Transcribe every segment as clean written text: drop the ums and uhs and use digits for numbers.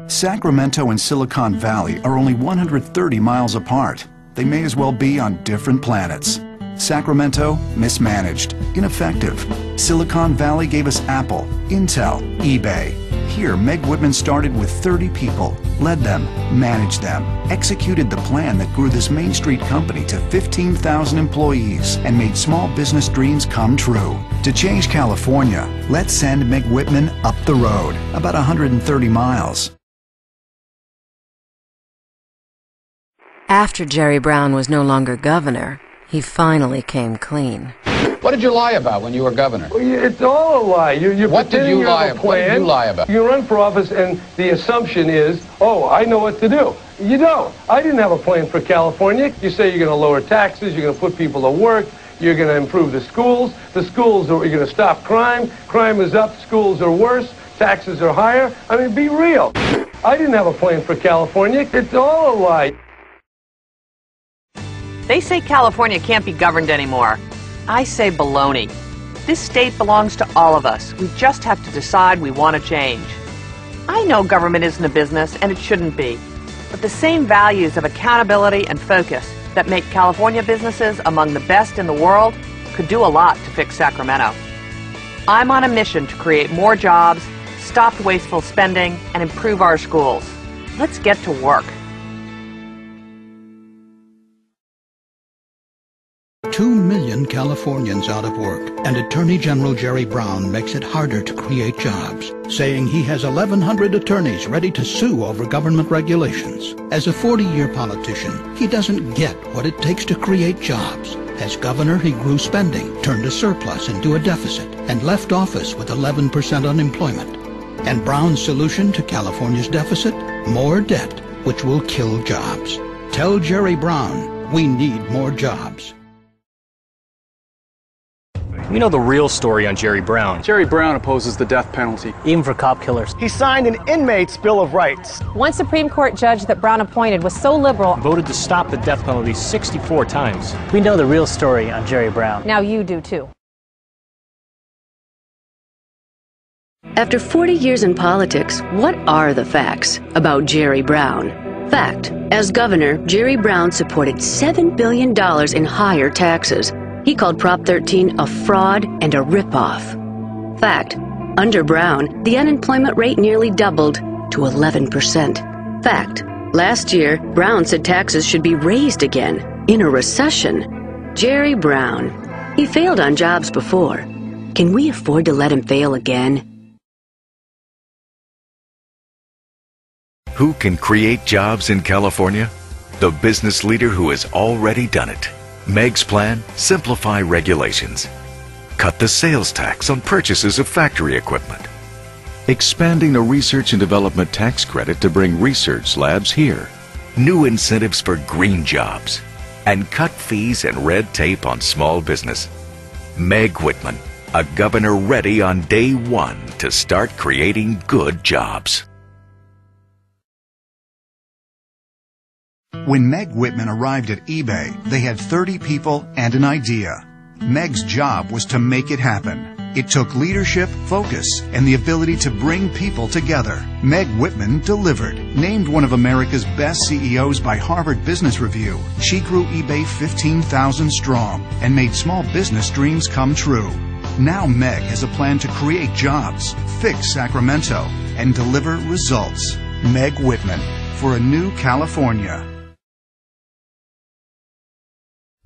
Sacramento and Silicon Valley are only 130 miles apart. They may as well be on different planets. Sacramento, mismanaged, ineffective. Silicon Valley gave us Apple, Intel, eBay. Here, Meg Whitman started with 30 people, led them, managed them, executed the plan that grew this Main Street company to 15,000 employees and made small business dreams come true. To change California, let's send Meg Whitman up the road, about 130 miles. After Jerry Brown was no longer governor, he finally came clean. What did you lie about when you were governor? Well, it's all a lie. You're what did you lie about? What did you lie about? You run for office and the assumption is, oh, I know what to do. You don't. I didn't have a plan for California. You say you're going to lower taxes, you're going to put people to work, you're going to improve the schools. The schools, you're going to stop crime. Crime is up, schools are worse, taxes are higher. I mean, be real. I didn't have a plan for California. It's all a lie. They say California can't be governed anymore. I say baloney. This state belongs to all of us. We just have to decide we want to change. I know government isn't a business, and it shouldn't be. But the same values of accountability and focus that make California businesses among the best in the world could do a lot to fix Sacramento. I'm on a mission to create more jobs, stop wasteful spending, and improve our schools. Let's get to work. 2 million Californians out of work, and Attorney General Jerry Brown makes it harder to create jobs, saying he has 1,100 attorneys ready to sue over government regulations. As a 40-year politician, he doesn't get what it takes to create jobs. As governor, he grew spending, turned a surplus into a deficit, and left office with 11% unemployment. And Brown's solution to California's deficit? More debt, which will kill jobs. Tell Jerry Brown, we need more jobs. We know the real story on Jerry Brown. Jerry Brown opposes the death penalty, even for cop killers. He signed an inmate's Bill of Rights. One Supreme Court judge that Brown appointed was so liberal, voted to stop the death penalty 64 times. We know the real story on Jerry Brown. Now you do too. After 40 years in politics, what are the facts about Jerry Brown? Fact: as governor, Jerry Brown supported $7 billion in higher taxes. He called Prop 13 a fraud and a ripoff. Fact: under Brown, the unemployment rate nearly doubled to 11%. Fact: last year, Brown said taxes should be raised again in a recession. Jerry Brown. He failed on jobs before. Can we afford to let him fail again? Who can create jobs in California? The business leader who has already done it. Meg's plan: simplify regulations. Cut the sales tax on purchases of factory equipment. Expanding the research and development tax credit to bring research labs here. New incentives for green jobs. And cut fees and red tape on small business. Meg Whitman, a governor ready on day one to start creating good jobs. When Meg Whitman arrived at eBay, they had 30 people and an idea. Meg's job was to make it happen. It took leadership, focus, and the ability to bring people together. Meg Whitman delivered. Named one of America's best CEOs by Harvard Business Review, she grew eBay 15,000 strong and made small business dreams come true. Now Meg has a plan to create jobs, fix Sacramento, and deliver results. Meg Whitman, for a new California.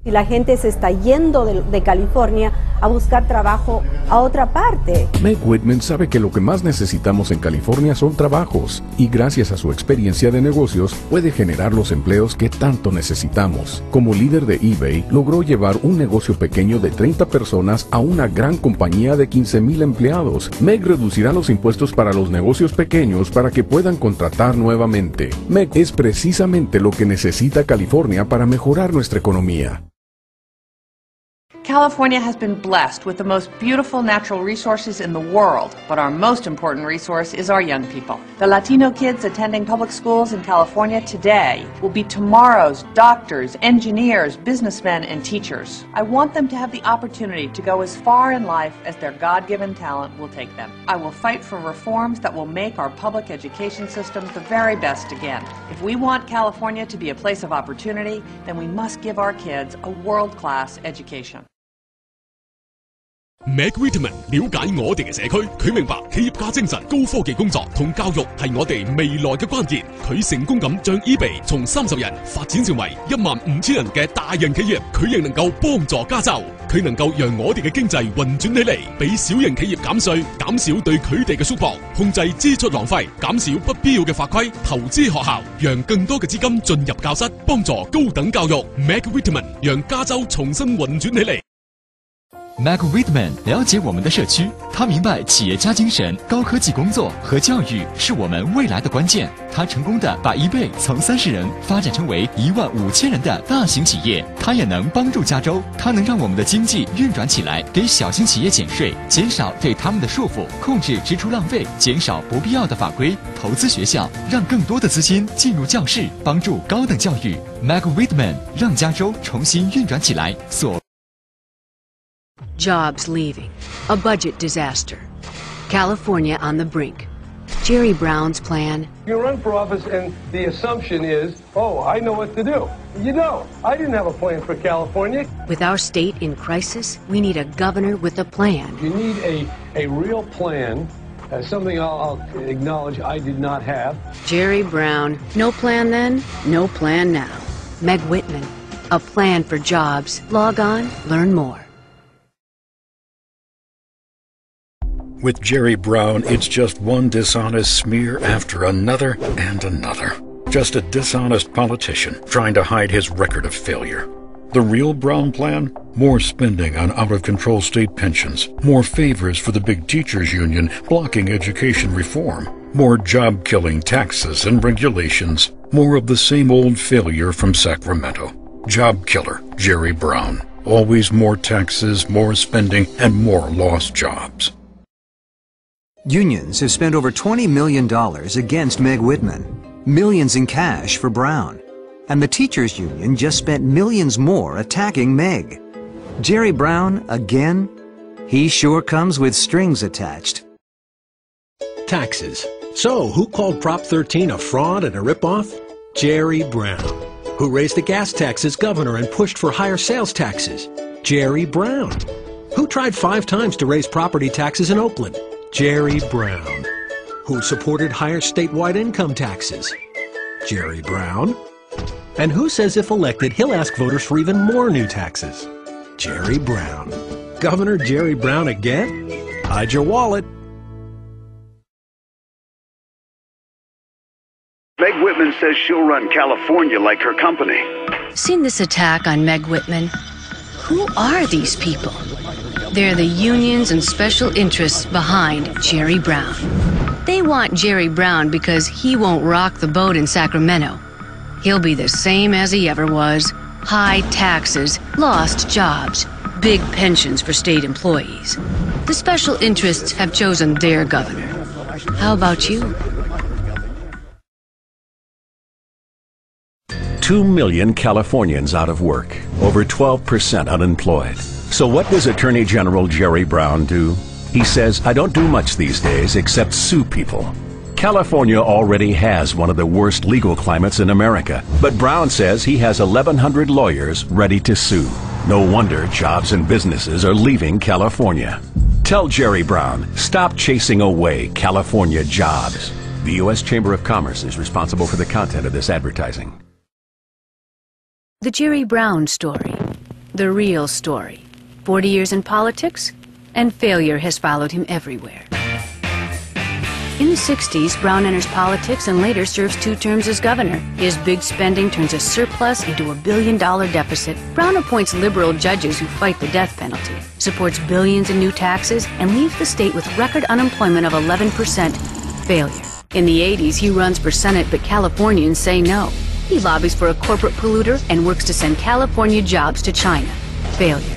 Y la gente se está yendo de California a buscar trabajo a otra parte. Meg Whitman sabe que lo que más necesitamos en California son trabajos, y gracias a su experiencia de negocios puede generar los empleos que tanto necesitamos. Como líder de eBay, logró llevar un negocio pequeño de 30 personas a una gran compañía de 15,000 empleados. Meg reducirá los impuestos para los negocios pequeños para que puedan contratar nuevamente. Meg es precisamente lo que necesita California para mejorar nuestra economía. California has been blessed with the most beautiful natural resources in the world, but our most important resource is our young people. The Latino kids attending public schools in California today will be tomorrow's doctors, engineers, businessmen, and teachers. I want them to have the opportunity to go as far in life as their God-given talent will take them. I will fight for reforms that will make our public education system the very best again. If we want California to be a place of opportunity, then we must give our kids a world-class education. Meg Whitman 了解我哋嘅社區，佢明白企業家精神、高科技工作同教育係我哋未來嘅關鍵。佢成功咁將 eBay 從30人發展成為15000人嘅大型企業。佢亦能夠幫助加州，佢能夠讓我哋嘅經濟運轉起嚟，俾小型企業減稅，減少對佢哋嘅束縛，控制支出浪費，減少不必要嘅法規，投資學校，讓更多嘅資金進入教室，幫助高等教育。Meg Whitman 讓加州重新運轉起嚟。Meg Whitman 了解我们的社区，他明白企业家精神、高科技工作和教育是我们未来的关键。他成功的把eBay从30人发展成为15000人的大型企业。他也能帮助加州，他能让我们的经济运转起来，给小型企业减税，减少对他们的束缚，控制支出浪费，减少不必要的法规，投资学校，让更多的资金进入教室，帮助高等教育。Meg Whitman 让加州重新运转起来。Jobs leaving. A budget disaster. California on the brink. Jerry Brown's plan. You run for office and the assumption is, oh, I know what to do. You don't. I didn't have a plan for California. With our state in crisis, we need a governor with a plan. You need a real plan. Something I'll acknowledge I did not have. Jerry Brown. No plan then, no plan now. Meg Whitman. A plan for jobs. Log on, learn more. With Jerry Brown, it's just one dishonest smear after another and another. Just a dishonest politician trying to hide his record of failure. The real Brown plan? More spending on out-of-control state pensions, more favors for the big teachers union blocking education reform, more job-killing taxes and regulations, more of the same old failure from Sacramento. Job killer, Jerry Brown. Always more taxes, more spending, and more lost jobs. Unions have spent over $20 million against Meg Whitman, millions in cash for Brown. And the teachers union just spent millions more attacking Meg. Jerry Brown, again? He sure comes with strings attached. Taxes. So, who called Prop 13 a fraud and a ripoff? Jerry Brown. Who raised the gas tax as governor and pushed for higher sales taxes? Jerry Brown. Who tried 5 times to raise property taxes in Oakland? Jerry Brown. Who supported higher statewide income taxes? Jerry Brown. And who says if elected, he'll ask voters for even more new taxes? Jerry Brown. Governor Jerry Brown again? Hide your wallet. Meg Whitman says she'll run California like her company. Seen this attack on Meg Whitman? Who are these people? They're the unions and special interests behind Jerry Brown. They want Jerry Brown because he won't rock the boat in Sacramento. He'll be the same as he ever was. High taxes, lost jobs, big pensions for state employees. The special interests have chosen their governor. How about you? 2 million Californians out of work, over 12% unemployed. So what does Attorney General Jerry Brown do? He says, I don't do much these days except sue people. California already has one of the worst legal climates in America, but Brown says he has 1,100 lawyers ready to sue. No wonder jobs and businesses are leaving California. Tell Jerry Brown, stop chasing away California jobs. The U.S. Chamber of Commerce is responsible for the content of this advertising. The Jerry Brown story. The real story. 40 years in politics, and failure has followed him everywhere. In the 60s, Brown enters politics and later serves 2 terms as governor. His big spending turns a surplus into a $1 billion deficit. Brown appoints liberal judges who fight the death penalty, supports billions in new taxes, and leaves the state with record unemployment of 11%. Failure. In the 80s, he runs for Senate, but Californians say no. He lobbies for a corporate polluter and works to send California jobs to China. Failure.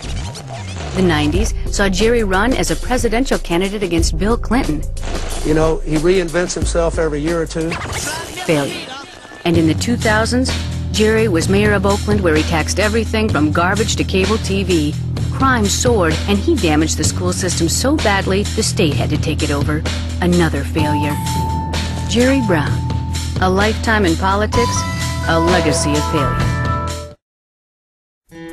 The 90s saw Jerry run as a presidential candidate against Bill Clinton. You know, he reinvents himself every year or two. Failure. And in the 2000s, Jerry was mayor of Oakland, where he taxed everything from garbage to cable TV. Crime soared, and he damaged the school system so badly, the state had to take it over. Another failure. Jerry Brown. A lifetime in politics, a legacy of failure.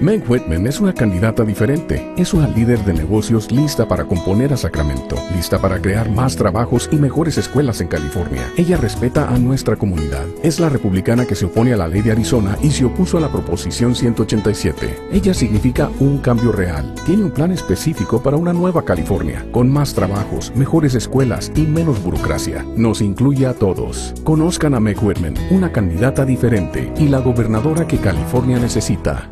Meg Whitman es una candidata diferente. Es una líder de negocios lista para componer a Sacramento, lista para crear más trabajos y mejores escuelas en California. Ella respeta a nuestra comunidad. Es la republicana que se opone a la ley de Arizona y se opuso a la Proposición 187. Ella significa un cambio real. Tiene un plan específico para una nueva California, con más trabajos, mejores escuelas y menos burocracia. Nos incluye a todos. Conozcan a Meg Whitman, una candidata diferente y la gobernadora que California necesita.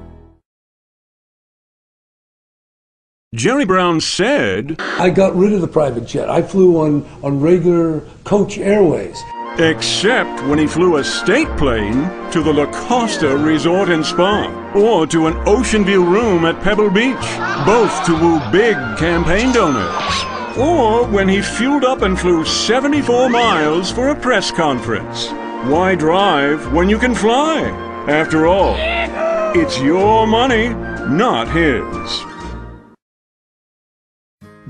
Jerry Brown said, I got rid of the private jet. I flew on regular coach airways. Except when he flew a state plane to the La Costa Resort and Spa, or to an ocean view room at Pebble Beach, both to woo big campaign donors. Or when he fueled up and flew 74 miles for a press conference. Why drive when you can fly? After all, it's your money, not his.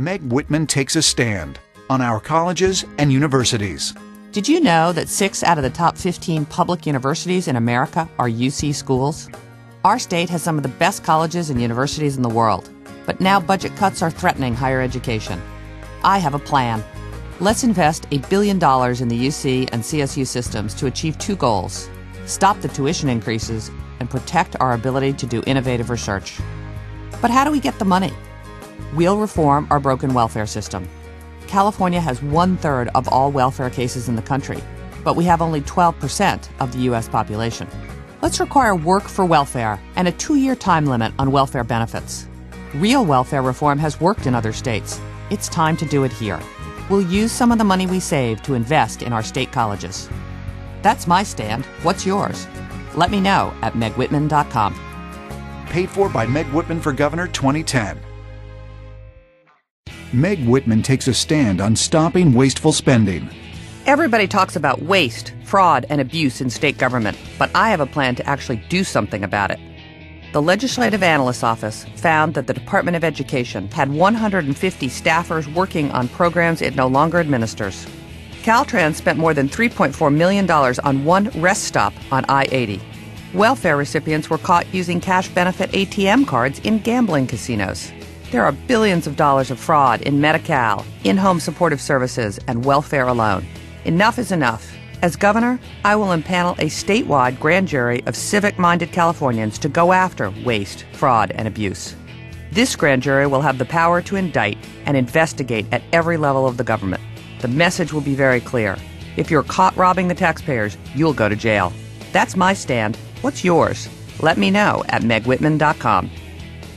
Meg Whitman takes a stand on our colleges and universities. Did you know that 6 out of the top 15 public universities in America are UC schools? Our state has some of the best colleges and universities in the world, but now budget cuts are threatening higher education. I have a plan. Let's invest $1 billion in the UC and CSU systems to achieve 2 goals: stop the tuition increases and protect our ability to do innovative research. But how do we get the money? We'll reform our broken welfare system. California has 1/3 of all welfare cases in the country, but we have only 12% of the U.S. population. Let's require work for welfare and a 2-year time limit on welfare benefits. Real welfare reform has worked in other states. It's time to do it here. We'll use some of the money we save to invest in our state colleges. That's my stand. What's yours? Let me know at megwhitman.com. Paid for by Meg Whitman for Governor 2010. Meg Whitman takes a stand on stopping wasteful spending. Everybody talks about waste, fraud, and abuse in state government, but I have a plan to actually do something about it. The Legislative Analyst's Office found that the Department of Education had 150 staffers working on programs it no longer administers. Caltrans spent more than $3.4 million on one rest stop on I-80. Welfare recipients were caught using cash benefit ATM cards in gambling casinos. There are billions of dollars of fraud in Medi-Cal, in-home supportive services, and welfare alone. Enough is enough. As governor, I will impanel a statewide grand jury of civic-minded Californians to go after waste, fraud, and abuse. This grand jury will have the power to indict and investigate at every level of the government. The message will be very clear. If you're caught robbing the taxpayers, you'll go to jail. That's my stand. What's yours? Let me know at megwhitman.com.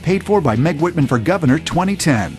Paid for by Meg Whitman for Governor 2010.